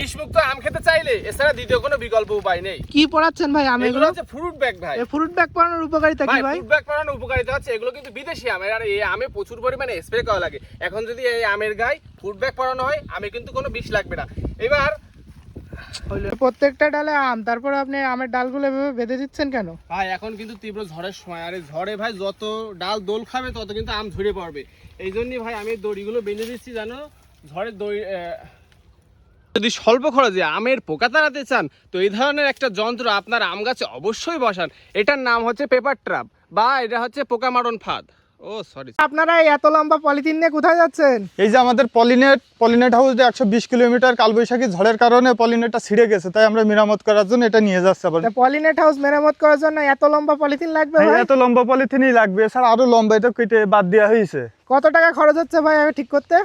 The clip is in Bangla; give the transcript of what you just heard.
বিষমুক্ত আম খেতে চাইলে এছাড়া দ্বিতীয় কোনো বিকল্প উপায় নেই। কি পড়াচ্ছেন ভাই আম? এগুলো হচ্ছে ফ্রুট ব্যাগ ভাই। এই ফ্রুট ব্যাগ পড়ানোর উপকারিতা কি ভাই? ফ্রুট ব্যাগ পড়ানোর উপকারিতা হচ্ছে এগুলো কিন্তু বিদেশি আম, আর এই আমে প্রচুর পরিমাণে স্প্রে করা লাগে। এখন যদি এই আমের গায়ে ফ্রুট ব্যাগ পড়ানো হয় আমে কিন্তু কোনো বিষ লাগবে না। এবার প্রত্যেকটা ডালে আম, তারপর আপনি আমের ডালগুলো এভাবে বেঁধে দিচ্ছেন কেন ভাই? এখন কিন্তু তীব্র ঝড়ের সময়, আর এই ঝড়ে ভাই যত ডাল দোল খাবে তত কিন্তু আম ঝরে পড়বে। এই জন্যই ভাই আমি দড়িগুলো বেঁধে দিচ্ছি, জানো ঝড়ের দড়ি। যদি স্বল্প খরচে আমের পোকা তাড়াতে চান তো এই ধরনের একটা যন্ত্র আপনার আম গাছে অবশ্যই বসান। এটার নাম হচ্ছে পেপার ট্র্যাপ বা এটা হচ্ছে পোকা মারণ ফাঁদ। ও সরি। আপনারা এই এত লম্বা পলিথিন নিয়ে কোথায় যাচ্ছেন? এই যে আমাদের পলিনেট হাউস যে 120 কিলোমিটার কালবৈশাখী ঝড়ের কারণে পলিনেটটা ছিঁড়ে গেছে, তাই আমরা মেরামত করার জন্য এটা নিয়ে যাচ্ছি। আবার পলিনেট হাউস মেরামত করার জন্য এত লম্বা পলিথিন লাগবে ভাই? এত লম্বা পলিথিনই লাগবে, এছাড়া আরো লম্বা, এটা কেটে বাদ দেওয়া হয়েছে। কত টাকা খরচ হচ্ছে ভাই ঠিক করতে?